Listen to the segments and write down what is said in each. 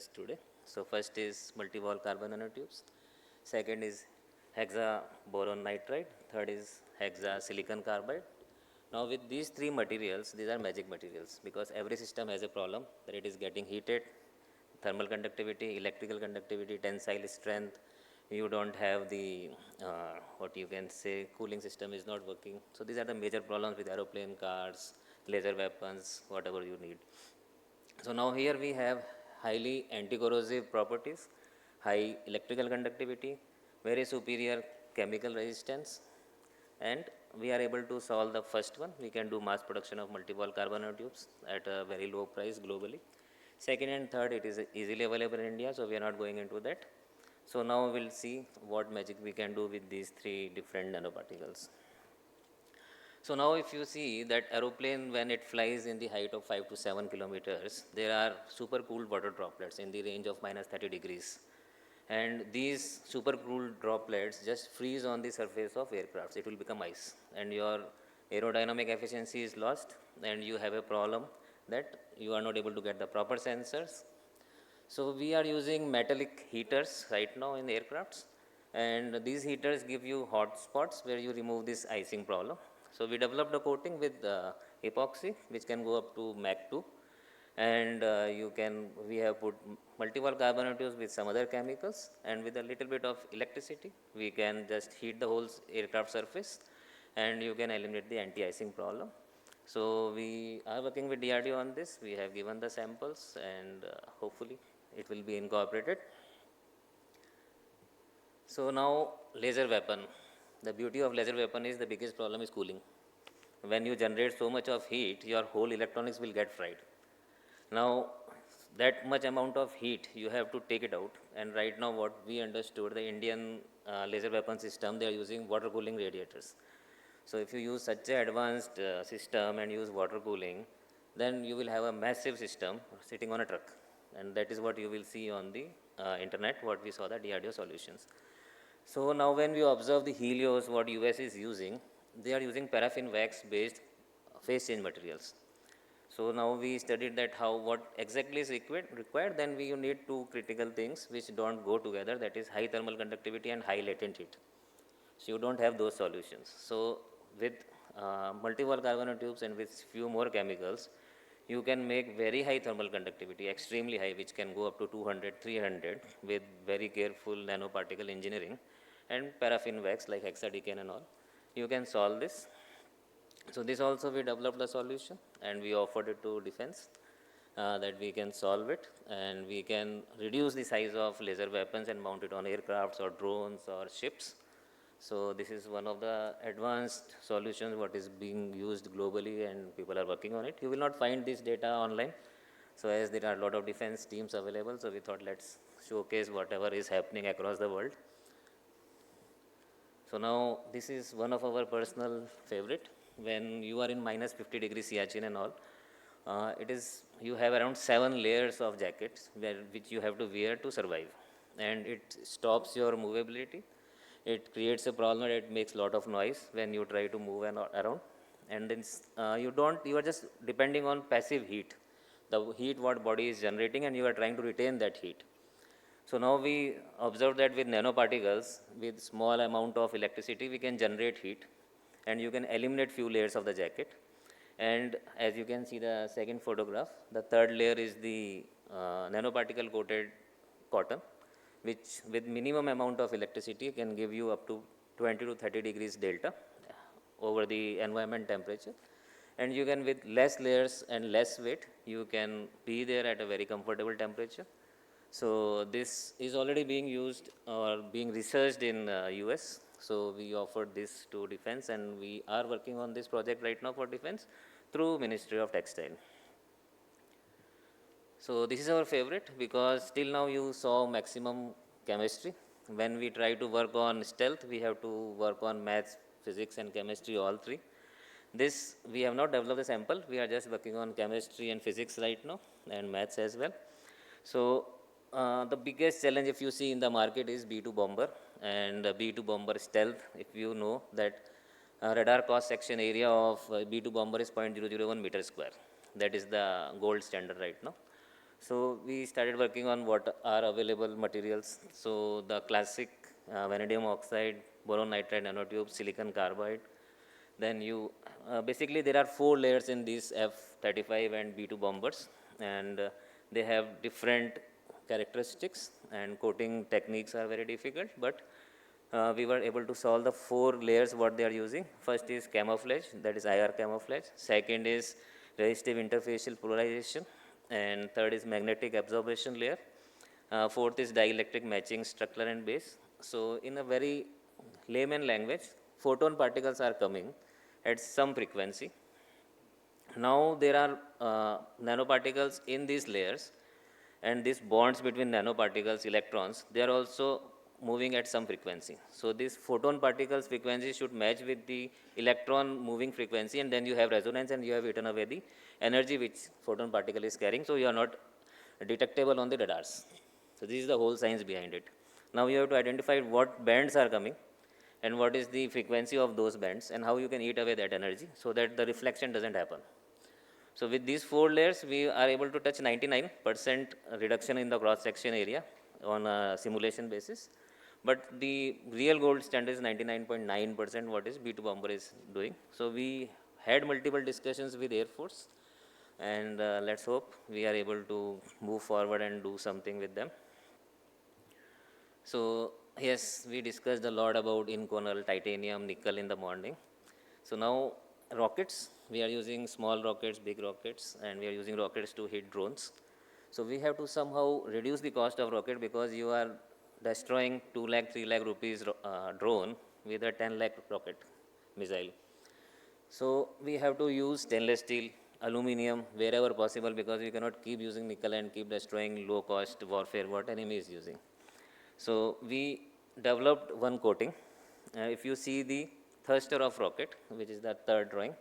today. So first is multi-wall carbon nanotubes. Second is hexa boron nitride. Third is hexa silicon carbide. Now with these three materials, these are magic materials because every system has a problem that it is getting heated, thermal conductivity, electrical conductivity, tensile strength. You don't have the what you can say cooling system is not working. So these are the major problems with aeroplane, cars, laser weapons, whatever you need. So now here we have highly anti-corrosive properties, high electrical conductivity, very superior chemical resistance, and we are able to solve the first one. We can do mass production of multi-wall carbon nanotubes at a very low price globally. Second and third, it is easily available in India, so we are not going into that. So now we'll see what magic we can do with these three different nanoparticles. So now if you see that aeroplane when it flies in the height of 5 to 7 kilometers, there are super cooled water droplets in the range of minus 30 degrees. And these super cooled droplets just freeze on the surface of aircrafts. It will become ice and your aerodynamic efficiency is lost and you have a problem that you are not able to get the proper sensors. So we are using metallic heaters right now in aircrafts, and these heaters give you hot spots where you remove this icing problem. So we developed a coating with epoxy which can go up to Mach 2, and we have put multiple carbon nanotubes with some other chemicals, and with a little bit of electricity we can just heat the whole aircraft surface and you can eliminate the anti-icing problem. So we are working with DRDO on this. We have given the samples and hopefully it will be incorporated. So now laser weapon. The beauty of laser weapon is the biggest problem is cooling. When you generate so much of heat, your whole electronics will get fried. Now that much amount of heat you have to take it out, and right now what we understood, the Indian laser weapon system, they are using water cooling radiators. So if you use such an advanced system and use water cooling, then you will have a massive system sitting on a truck, and that is what you will see on the internet, what we saw the DRDO solutions. So now when we observe the Helios, what US is using, they are using paraffin wax based phase change materials. So now we studied that how what exactly is required, then we need two critical things which don't go together, that is high thermal conductivity and high latent heat. So you don't have those solutions. So with multi-wall carbon nanotubes and with few more chemicals, you can make very high thermal conductivity, extremely high, which can go up to 200, 300 with very careful nanoparticle engineering and paraffin wax like hexadecane and all. You can solve this. So this also we developed the solution and we offered it to defense that we can solve it and we can reduce the size of laser weapons and mount it on aircrafts or drones or ships. So this is one of the advanced solutions what is being used globally and people are working on it. You will not find this data online. So as there are a lot of defense teams available, so we thought let's showcase whatever is happening across the world. So now this is one of our personal favorite. When you are in minus 50 degrees Siachen and all, you have around 7 layers of jackets which you have to wear to survive, and it stops your movability. It creates a problem. It makes a lot of noise when you try to move around, and then you are just depending on passive heat, the heat what body is generating, and you are trying to retain that heat. So now we observe that with nanoparticles, with small amount of electricity, we can generate heat, and you can eliminate few layers of the jacket. And as you can see the second photograph, the third layer is the nanoparticle coated cotton, which with minimum amount of electricity can give you up to 20 to 30 degrees delta over the environment temperature. And you can, with less layers and less weight, you can be there at a very comfortable temperature. So this is already being used or being researched in US. So we offered this to defense and we are working on this project right now for defense through Ministry of Textile. So this is our favorite because till now you saw maximum chemistry. When we try to work on stealth, we have to work on maths, physics and chemistry, all three. This, we have not developed the sample. We are just working on chemistry and physics right now and maths as well. So the biggest challenge if you see in the market is B2 bomber and B2 bomber stealth. If you know that radar cross section area of B2 bomber is 0.001 meter square. That is the gold standard right now. So we started working on what are available materials. So the classic vanadium oxide, boron nitride nanotubes, silicon carbide. Then you basically there are 4 layers in these F-35 and B-2 bombers, and they have different characteristics, and coating techniques are very difficult, but we were able to solve the 4 layers what they are using. First is camouflage, that is IR camouflage. Second is resistive interfacial polarization, and third is magnetic absorption layer. Fourth is dielectric matching structure and base. So in a very layman language, photon particles are coming at some frequency. Now there are nanoparticles in these layers, and these bonds between nanoparticles, electrons, they are also moving at some frequency. So this photon particles frequency should match with the electron moving frequency, and then you have resonance and you have eaten away the energy which photon particle is carrying, so you are not detectable on the radars. So this is the whole science behind it. Now you have to identify what bands are coming and what is the frequency of those bands and how you can eat away that energy so that the reflection doesn't happen. So with these 4 layers, we are able to touch 99% reduction in the cross section area on a simulation basis. But the real gold standard is 99.9% what is B2 bomber is doing. So we had multiple discussions with Air Force, and let's hope we are able to move forward and do something with them. So yes, we discussed a lot about inconel, titanium, nickel in the morning. So now rockets, we are using small rockets, big rockets, and we are using rockets to hit drones. So we have to somehow reduce the cost of rocket, because you are destroying 2 lakh, 3 lakh rupees drone with a 10 lakh rocket missile. So we have to use stainless steel, aluminum wherever possible, because we cannot keep using nickel and keep destroying low cost warfare what enemy is using. So we developed one coating. If you see the thruster of rocket, which is the third drawing,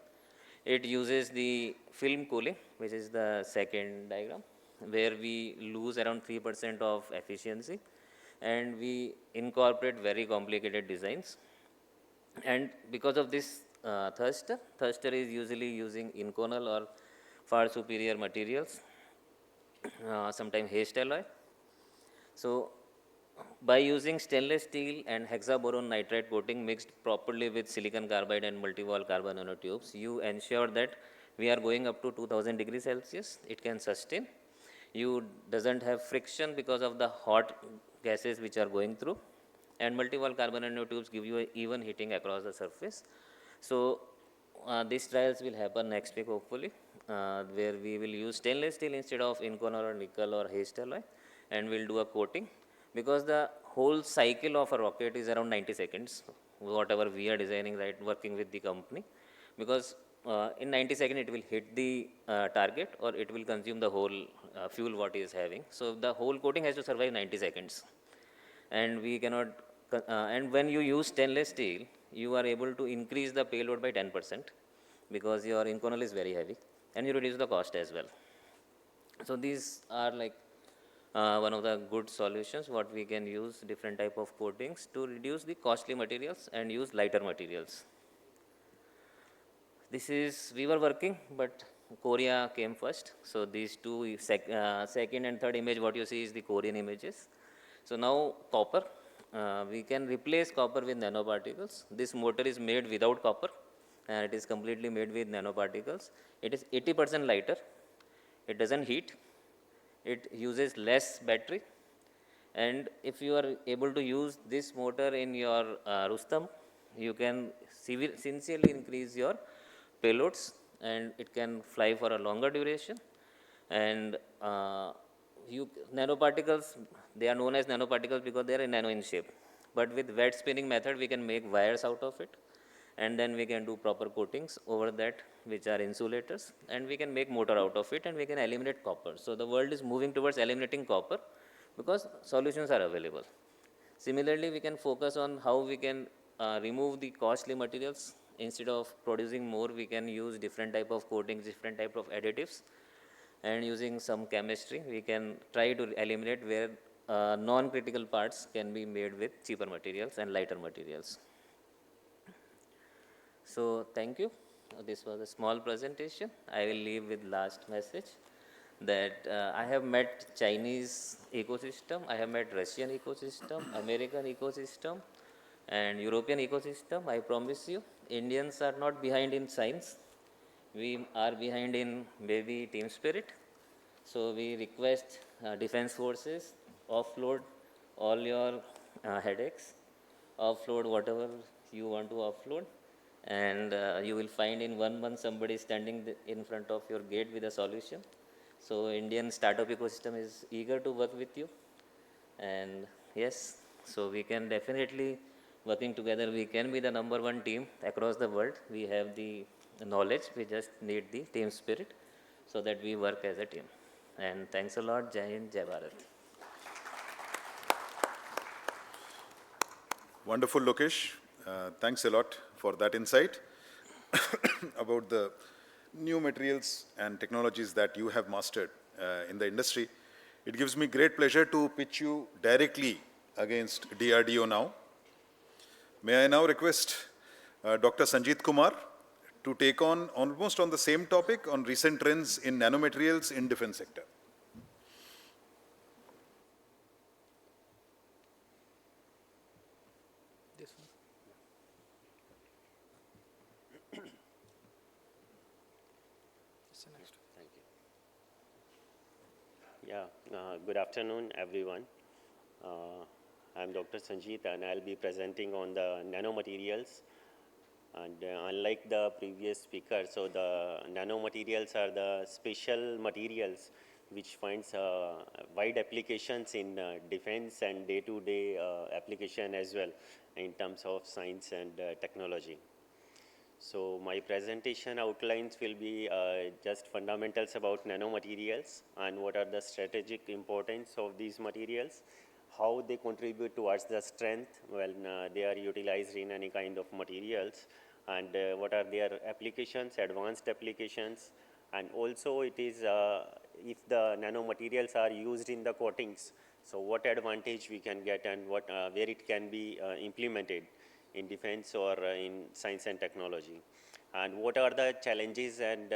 it uses the film cooling, which is the second diagram, where we lose around 3% of efficiency, and we incorporate very complicated designs. And because of this thruster is usually using inconel or far superior materials, sometimes haste alloy. So by using stainless steel and hexaboron nitride coating mixed properly with silicon carbide and multi-wall carbon nanotubes, you ensure that we are going up to 2000 degrees Celsius. It can sustain. You doesn't have friction because of the hot gases which are going through, and multi-wall carbon nanotubes give you an even heating across the surface. So these trials will happen next week hopefully, where we will use stainless steel instead of inconel or nickel or haste alloy, and we'll do a coating, because the whole cycle of a rocket is around 90 seconds, whatever we are designing, right, working with the company, because in 90 seconds it will hit the target, or it will consume the whole fuel what it is having. So the whole coating has to survive 90 seconds, and we cannot and when you use stainless steel, you are able to increase the payload by 10%, because your inconel is very heavy, and you reduce the cost as well. So these are like one of the good solutions what we can use different type of coatings to reduce the costly materials and use lighter materials. This is we were working, but Korea came first. So these two second and third image what you see is the Korean images. So now copper, we can replace copper with nanoparticles. This motor is made without copper, and it is completely made with nanoparticles. It is 80% lighter. It doesn't heat. It uses less battery, and if you are able to use this motor in your Rustam, you can sincerely increase your payloads, and it can fly for a longer duration. And nanoparticles, they are known as nanoparticles because they are nano in shape, but with wet spinning method we can make wires out of it, and then we can do proper coatings over that which are insulators, and we can make motor out of it, and we can eliminate copper. So the world is moving towards eliminating copper because solutions are available. Similarly, we can focus on how we can remove the costly materials. Instead of producing more, we can use different type of coatings, different type of additives, and using some chemistry we can try to eliminate where non-critical parts can be made with cheaper materials and lighter materials. So thank you. This was a small presentation. I will leave with last message. that I have met Chinese ecosystem, I have met Russian ecosystem, American ecosystem, and European ecosystem. I promise you, Indians are not behind in science. We are behind in maybe team spirit. So we request defense forces offload all your headaches, offload whatever you want to offload, and you will find in 1 month somebody standing in front of your gate with a solution. So Indian startup ecosystem is eager to work with you, and yes, so we can definitely working together. We can be the number one team across the world. We have the knowledge. We just need the team spirit, so that we work as a team. And thanks a lot. Jai Hind, Jai Bharat. Wonderful, Lokesh. Thanks a lot for that insight about the new materials and technologies that you have mastered in the industry. It gives me great pleasure to pitch you directly against DRDO now. May I now request Dr. Sanjeet Kumar to take on almost on the same topic on recent trends in nanomaterials in defense sector. Good afternoon, everyone. I'm Dr. Sanjeet, and I'll be presenting on the nanomaterials. And unlike the previous speaker, so the nanomaterials are the special materials which finds wide applications in defense and day-to-day application as well in terms of science and technology. So my presentation outlines will be just fundamentals about nanomaterials and what are the strategic importance of these materials, how they contribute towards the strength when they are utilized in any kind of materials, and what are their applications, advanced applications, and also it is if the nanomaterials are used in the coatings, so what advantage we can get and what where it can be implemented in defense or in science and technology. And what are the challenges and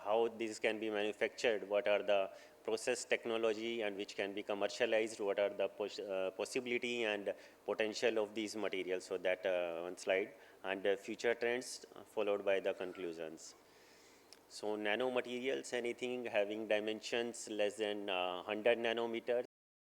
how these can be manufactured, what are the process technology and which can be commercialized, what are the possibility and potential of these materials. So that one slide, and future trends followed by the conclusions. So nanomaterials, anything having dimensions less than 100 nanometers